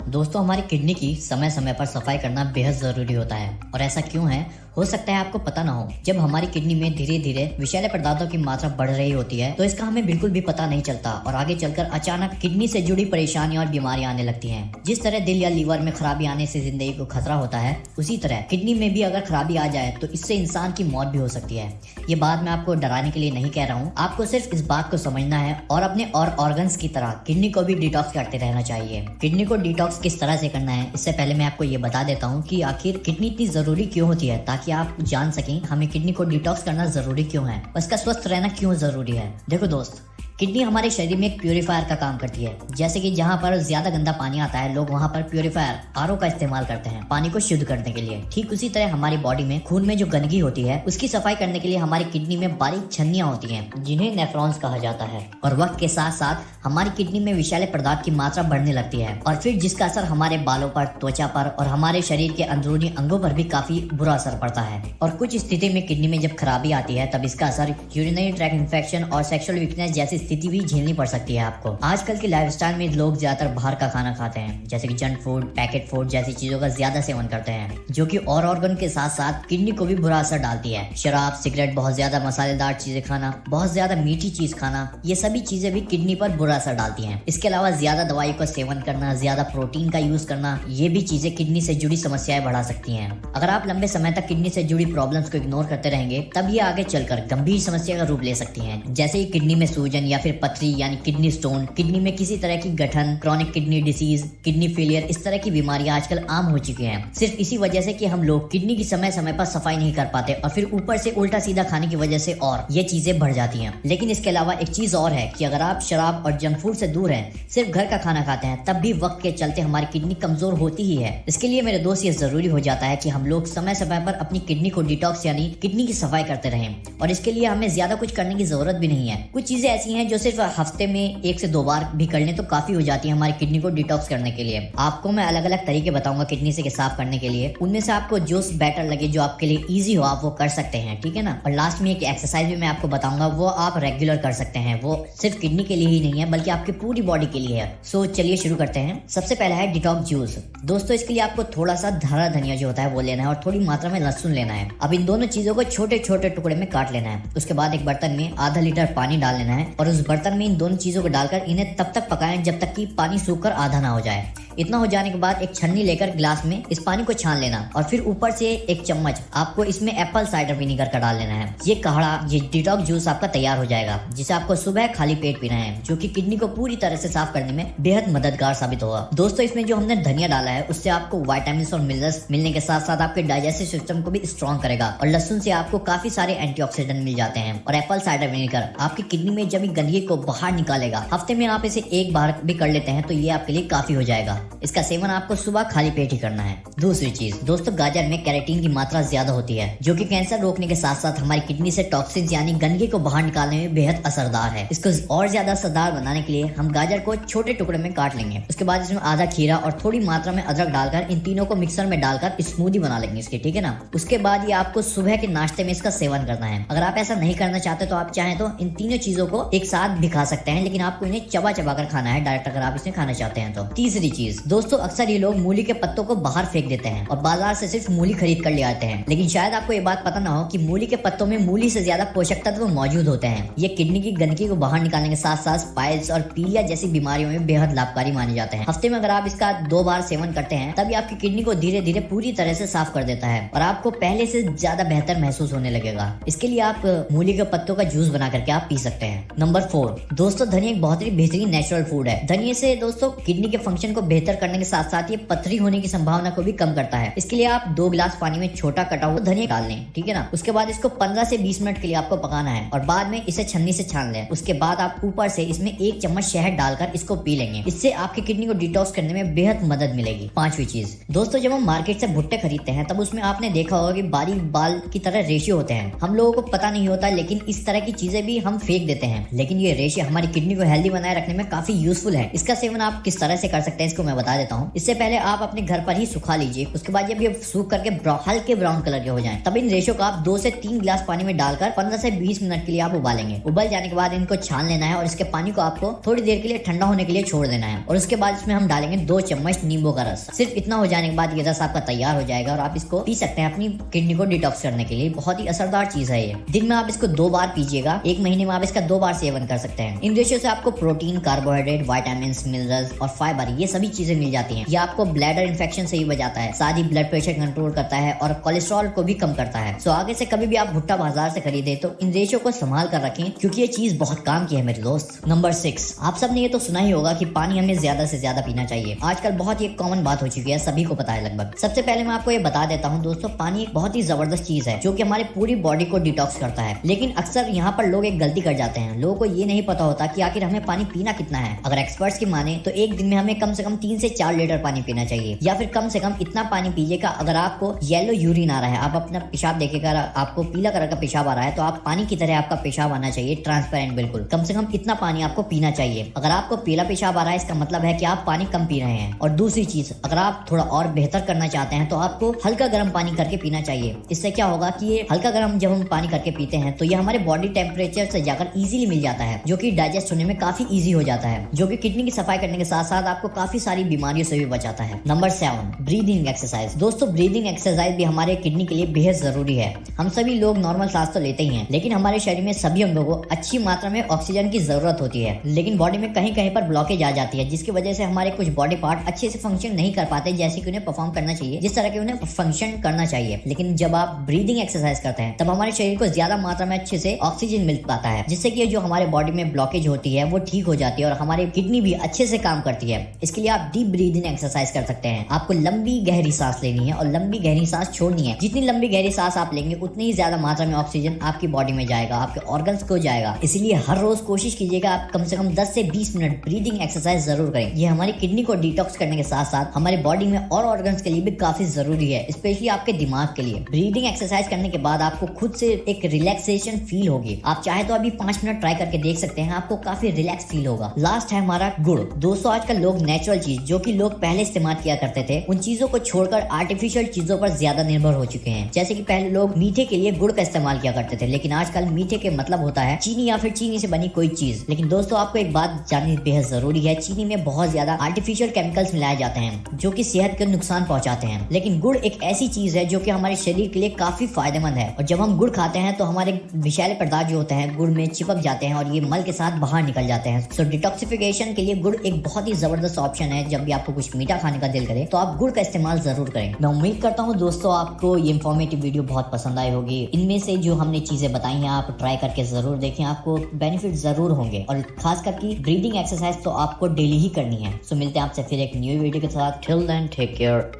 दोस्तों हमारी किडनी की समय समय पर सफाई करना बेहद जरूरी होता है। और ऐसा क्यों है, हो सकता है आपको पता ना हो। जब हमारी किडनी में धीरे धीरे विषैले पदार्थों की मात्रा बढ़ रही होती है तो इसका हमें बिल्कुल भी पता नहीं चलता और आगे चलकर अचानक किडनी से जुड़ी परेशानियां और बीमारियां आने लगती हैं। जिस तरह दिल या लीवर में खराबी आने से जिंदगी को खतरा होता है, उसी तरह किडनी में भी अगर खराबी आ जाए तो इससे इंसान की मौत भी हो सकती है। ये बात मैं आपको डराने के लिए नहीं कह रहा हूँ, आपको सिर्फ इस बात को समझना है और अपने और ऑर्गन्स की तरह किडनी को भी डिटॉक्स करते रहना चाहिए। किडनी को डिटॉक्स किस तरह से करना है, इससे पहले मैं आपको ये बता देता हूँ कि आखिर किडनी इतनी जरूरी क्यों होती है, ताकि आप जान सकें हमें किडनी को डिटॉक्स करना जरूरी क्यों है और इसका स्वस्थ रहना क्यों जरूरी है। देखो दोस्त, किडनी हमारे शरीर में एक प्यूरीफायर का काम करती है। जैसे कि जहाँ पर ज्यादा गंदा पानी आता है, लोग वहाँ पर प्यूरीफायर आरओ का इस्तेमाल करते हैं पानी को शुद्ध करने के लिए। ठीक उसी तरह हमारी बॉडी में खून में जो गंदगी होती है उसकी सफाई करने के लिए हमारी किडनी में बारीक छन्नियां होती हैं, जिन्हें नेफ्रॉन्स कहा जाता है। और वक्त के साथ साथ हमारी किडनी में विषैले पदार्थ की मात्रा बढ़ने लगती है और फिर जिसका असर हमारे बालों पर, त्वचा पर और हमारे शरीर के अंदरूनी अंगों पर भी काफी बुरा असर पड़ता है। और कुछ स्थिति में किडनी में जब खराबी आती है तब इसका असर यूरिनरी ट्रैक्ट इन्फेक्शन और सेक्सुअल वीकनेस जैसी स्थिति भी झेलनी पड़ सकती है आपको। आजकल की लाइफस्टाइल में लोग ज्यादातर बाहर का खाना खाते हैं, जैसे कि जंक फूड, पैकेट फूड जैसी चीजों का ज्यादा सेवन करते हैं, जो कि और ऑर्गन के साथ साथ किडनी को भी बुरा असर डालती है। शराब, सिगरेट, बहुत ज्यादा मसालेदार चीजें खाना, बहुत ज्यादा मीठी चीज खाना, ये सभी चीजें भी किडनी पर बुरा असर डालती हैं। इसके अलावा ज्यादा दवाई का सेवन करना, ज्यादा प्रोटीन का यूज करना, ये भी चीजें किडनी से जुड़ी समस्याएं बढ़ा सकती हैं। अगर आप लंबे समय तक किडनी से जुड़ी प्रॉब्लम्स को इग्नोर करते रहेंगे तब ये आगे चलकर गंभीर समस्या का रूप ले सकती हैं, जैसे किडनी में सूजन या फिर पथरी यानी किडनी स्टोन, किडनी में किसी तरह की गठन, chronic kidney disease, kidney failure, इस तरह की बीमारियां आजकल आम हो चुकी हैं। सिर्फ इसी वजह से कि हम लोग किडनी की समय समय पर सफाई नहीं कर पाते और फिर ऊपर से उल्टा सीधा खाने की वजह से और ये चीजें बढ़ जाती हैं। लेकिन इसके अलावा एक चीज और है कि अगर आप शराब और जंक फूड से दूर हैं, सिर्फ घर का खाना खाते हैं, तब भी वक्त के चलते हमारी किडनी कमजोर होती ही है। इसके लिए मेरे दोस्त ये जरूरी हो जाता है कि हम लोग समय समय पर अपनी किडनी को डिटॉक्स यानी किडनी की सफाई करते रहें। और इसके लिए हमें ज्यादा कुछ करने की जरूरत भी नहीं है। कुछ चीजें ऐसी हैं जो सिर्फ हफ्ते में 1 से 2 बार भी कर लें तो काफी हो जाती है हमारी किडनी को डिटॉक्स करने के लिए। आपको मैं अलग अलग तरीके बताऊंगा किडनी से साफ करने के लिए, उनमें से आपको जो बेटर लगे, जो आपके लिए इजी हो, आप वो कर सकते हैं, ठीक है ना। और लास्ट में एक एक्सरसाइज भी मैं आपको बताऊंगा, वो आप रेगुलर कर सकते हैं। वो सिर्फ किडनी के लिए ही नहीं है बल्कि आपकी पूरी बॉडी के लिए है। सो चलिए शुरू करते हैं। सबसे पहला है डिटॉक्स जूस। दोस्तों इसके लिए आपको थोड़ा सा हरा धनिया जो होता है वो लेना है और थोड़ी मात्रा में लहसुन लेना है। अब इन दोनों चीजों को छोटे छोटे टुकड़े में काट लेना है। उसके बाद एक बर्तन में आधा लीटर पानी डाल लेना है और उस बर्तन में इन दोनों चीजों को डालकर इन्हें तब तक पकाएं जब तक कि पानी सूखकर आधा ना हो जाए। इतना हो जाने के बाद एक छन्नी लेकर गिलास में इस पानी को छान लेना और फिर ऊपर से एक चम्मच आपको इसमें एप्पल साइडर विनेगर का डाल लेना है। ये काढ़ा, ये डिटॉक्स जूस आपका तैयार हो जाएगा, जिसे आपको सुबह खाली पेट पीना है, जो कि किडनी को पूरी तरह से साफ करने में बेहद मददगार साबित होगा। दोस्तों इसमें जो हमने धनिया डाला है उससे आपको विटामिन और मिनरल्स मिलने के साथ साथ आपके डाइजेस्टिव सिस्टम को भी स्ट्रॉन्ग करेगा। और लहसुन से आपको काफी सारे एंटीऑक्सीडेंट मिल जाते हैं। और एप्पल साइडर विनेगर आपकी किडनी में जमी गंदगी को बाहर निकालेगा। हफ्ते में आप इसे 1 बार भी कर लेते हैं तो ये आपके लिए काफी हो जाएगा। इसका सेवन आपको सुबह खाली पेट ही करना है। दूसरी चीज दोस्तों, गाजर में कैरोटीन की मात्रा ज्यादा होती है, जो कि कैंसर रोकने के साथ साथ हमारी किडनी से टॉक्सिन्स यानी गंदगी को बाहर निकालने में बेहद असरदार है। इसको और ज्यादा असरदार बनाने के लिए हम गाजर को छोटे टुकड़े में काट लेंगे। उसके बाद इसमें आधा खीरा और थोड़ी मात्रा में अदरक डालकर इन तीनों को मिक्सर में डालकर स्मूदी बना लेंगे इसकी, ठीक है ना। उसके बाद ये आपको सुबह के नाश्ते में इसका सेवन करना है। अगर आप ऐसा नहीं करना चाहते तो आप चाहें तो इन तीनों चीजों को एक साथ भी खा सकते हैं, लेकिन आपको इन्हें चबा चबा कर खाना है डायरेक्ट, अगर आप इसे खाना चाहते हैं तो। तीसरी चीज दोस्तों, अक्सर ये लोग मूली के पत्तों को बाहर फेंक देते हैं और बाजार से सिर्फ मूली खरीद कर ले आते हैं, लेकिन शायद आपको ये बात पता ना हो कि मूली के पत्तों में मूली से ज्यादा पोषक तत्व मौजूद होते हैं। ये किडनी की गंदगी को बाहर निकालने के साथ साथ पाइल्स और पीलिया जैसी बीमारियों में बेहद लाभकारी माने जाते हैं। हफ्ते में अगर आप इसका 2 बार सेवन करते हैं तभी आपकी किडनी को धीरे धीरे पूरी तरह से साफ कर देता है और आपको पहले से ज्यादा बेहतर महसूस होने लगेगा। इसके लिए आप मूली के पत्तों का जूस बना करके आप पी सकते हैं। नंबर 4 दोस्तों, धनिया एक बहुत ही बेहतरीन नेचुरल फूड है। धनिया से दोस्तों किडनी के फंक्शन को बेहतर करने के साथ साथ ये पथरी होने की संभावना को भी कम करता है। इसके लिए आप 2 गिलास पानी में छोटा कटा हुआ धनिया डाल लें, ठीक है ना। उसके बाद इसको 15 से 20 मिनट के लिए आपको पकाना है और बाद में इसे छन्नी से छान लें। उसके बाद आप ऊपर से इसमें 1 चम्मच शहद डालकर इसको पी लेंगे। इससे आपकी किडनी को डिटॉक्स करने में बेहद मदद मिलेगी। 5वीं चीज दोस्तों, जब हम मार्केट से भुट्टे खरीदते हैं तब उसमें आपने देखा होगा कि बारीक बाल की तरह रेशियो होते हैं। हम लोगों को पता नहीं होता, लेकिन इस तरह की चीजें भी हम फेंक देते हैं। लेकिन लेकिन ये रेशे हमारी किडनी को हेल्दी बनाए रखने में काफी यूजफुल है। इसका सेवन आप किस तरह से कर सकते हैं इसको मैं बता देता हूँ। इससे पहले आप अपने घर पर ही सुखा लीजिए। उसके बाद जब ये सूख करके हल्के ब्राउन कलर के हो जाएं, तब इन रेशों को आप 2 से 3 गिलास पानी में डालकर 15 से 20 मिनट के लिए आप उबालेंगे। उबल जाने के बाद इनको छान लेना है और इसके पानी को आपको थोड़ी देर के लिए ठंडा होने के लिए छोड़ देना है। और उसके बाद इसमें हम डालेंगे 2 चम्मच नींबू का रस। सिर्फ इतना हो जाने के बाद ये रस आपका तैयार हो जाएगा और आप इसको पी सकते हैं अपनी किडनी को डिटॉक्स करने के लिए। बहुत ही असरदार चीज है ये। दिन में आप इसको 2 बार पीजिएगा। 1 महीने में आप इसका 2 बार सेवन कर सकते हैं। इन रेशों से आपको प्रोटीन, कार्बोहाइड्रेट, विटामिन, मिनरल्स और फाइबर ये सभी चीजें मिल जाती हैं। ये आपको ब्लैडर इन्फेक्शन से ही बचाता है, साथ ही ब्लड प्रेशर कंट्रोल करता है और कोलेस्ट्रॉल को भी कम करता है। सो आगे से कभी भी आप भुट्टा बाजार से खरीदे तो इन रेशों को संभाल कर रखें, क्योंकि ये चीज बहुत काम की है मेरे दोस्त। नंबर 6, आप सबने ये तो सुना ही होगा कि पानी हमें ज्यादा से ज्यादा पीना चाहिए। आजकल बहुत ही कॉमन बात हो चुकी है, सभी को पता है लगभग। सबसे पहले मैं आपको ये बता देता हूँ दोस्तों, पानी एक बहुत ही जबरदस्त चीज है जो कि हमारी पूरी बॉडी को डिटॉक्स करता है। लेकिन अक्सर यहाँ पर लोग एक गलती कर जाते हैं। लोगों को ये नहीं पता होता कि आखिर हमें पानी पीना कितना है। अगर एक्सपर्ट्स की माने तो एक दिन में हमें कम से कम 3 से 4 लीटर पानी पीना चाहिए, या फिर कम से कम इतना पानी पीजिएगा। अगर आपको येलो यूरिन आ रहा है, आप अपना पेशाब देखेगा, आपको पीला कलर का पेशाब आ रहा है, तो आप पानी की तरह आपका पेशाब आना चाहिए, ट्रांसपेरेंट बिल्कुल। कम से कम इतना पानी आपको पीना चाहिए। अगर आपको पीला पेशाब आ रहा है, इसका मतलब है कि आप पानी कम पी रहे हैं। और दूसरी चीज, अगर आप थोड़ा और बेहतर करना चाहते हैं तो आपको हल्का गर्म पानी करके पीना चाहिए। इससे क्या होगा कि ये हल्का गर्म जब हम पानी करके पीते हैं तो ये हमारे बॉडी टेम्परेचर से जाकर इजीली मिल जाता है, जो कि डाइजेस्ट होने में काफी इजी हो जाता है, जो कि किडनी की सफाई करने के साथ साथ आपको काफी सारी बीमारियों से भी बचाता है। Number 7, breathing exercise. दोस्तों, ब्रीदिंग एक्सरसाइज भी हमारे किडनी के लिए बेहद जरूरी है। हम सभी लोग नॉर्मल सांस तो लेते ही हैं, लेकिन हमारे शरीर में सभी अंगों को अच्छी मात्रा में ऑक्सीजन की जरूरत होती है। लेकिन बॉडी में कहीं कहीं पर ब्लॉकेज आ जाती है, जिसकी वजह से हमारे कुछ बॉडी पार्ट अच्छे से फंक्शन नहीं कर पाते जैसे कि उन्हें परफॉर्म करना चाहिए, जिस तरह के उन्हें फंक्शन करना चाहिए। लेकिन जब आप ब्रीदिंग एक्सरसाइज करते हैं तब हमारे शरीर को ज्यादा मात्रा में अच्छे से ऑक्सीजन मिल पाता है, जिससे कि जो हमारे बॉडी में ब्लॉकेज होती है वो ठीक हो जाती है और हमारी किडनी भी अच्छे से काम करती है। इसके लिए आप डीप ब्रीदिंग एक्सरसाइज कर सकते हैं। आपको लंबी गहरी सांस लेनी है और लंबी गहरी सांस छोड़नी है। जितनी लंबी गहरी सांस आप लेंगे उतनी ही ज्यादा मात्रा में ऑक्सीजन आपकी बॉडी में जाएगा, आपके ऑर्गन्स को जाएगा। इसलिए हर रोज कोशिश कीजिएगा आप कम से कम 10 से 20 मिनट ब्रीदिंग एक्सरसाइज जरूर करें। ये हमारी किडनी को डिटॉक्स करने के साथ साथ हमारे बॉडी में और ऑर्गन्स के लिए भी काफी जरूरी है, स्पेशली आपके दिमाग के लिए। ब्रीदिंग एक्सरसाइज करने के बाद आपको खुद से एक रिलैक्सेशन फील होगी। आप चाहे तो अभी 5 मिनट ट्राई करके देख सकते हैं, आपको काफी रिलैक्स फील होगा। लास्ट है हमारा गुड़। दोस्तों, आजकल लोग नेचुरल चीज जो कि लोग पहले इस्तेमाल किया करते थे, उन चीजों को छोड़कर आर्टिफिशियल चीजों पर ज्यादा निर्भर हो चुके हैं। जैसे कि पहले लोग मीठे के लिए गुड़ का इस्तेमाल किया करते थे, लेकिन आजकल मीठे के मतलब होता है चीनी या फिर चीनी से बनी कोई चीज। लेकिन दोस्तों, आपको एक बात जाननी बेहद जरूरी है, चीनी में बहुत ज्यादा आर्टिफिशियल केमिकल्स मिलाए जाते हैं जो कि सेहत को नुकसान पहुंचाते हैं। लेकिन गुड़ एक ऐसी चीज है जो कि हमारे शरीर के लिए काफी फायदेमंद है। और जब हम गुड़ खाते हैं तो हमारे विषैले पदार्थ जो होते हैं गुड़ में चिपक जाते हैं और ये मल के साथ बाहर निकल जाते हैं। सो डिटॉक्सिफिकेशन के लिए गुड़ एक बहुत ही जबरदस्त ऑप्शन है। जब भी आपको कुछ मीठा खाने का दिल करे तो आप गुड़ का इस्तेमाल जरूर करें। मैं उम्मीद करता हूँ दोस्तों आपको ये इन्फॉर्मेटिव वीडियो बहुत पसंद आई होगी। इनमें से जो हमने चीजें बताई हैं आप ट्राई करके जरूर देखें, आपको बेनिफिट जरूर होंगे। और खास करके ब्रीदिंग एक्सरसाइज तो आपको डेली ही करनी है। सो मिलते हैं आपसे फिर एक न्यू वीडियो के साथ। Till then take care.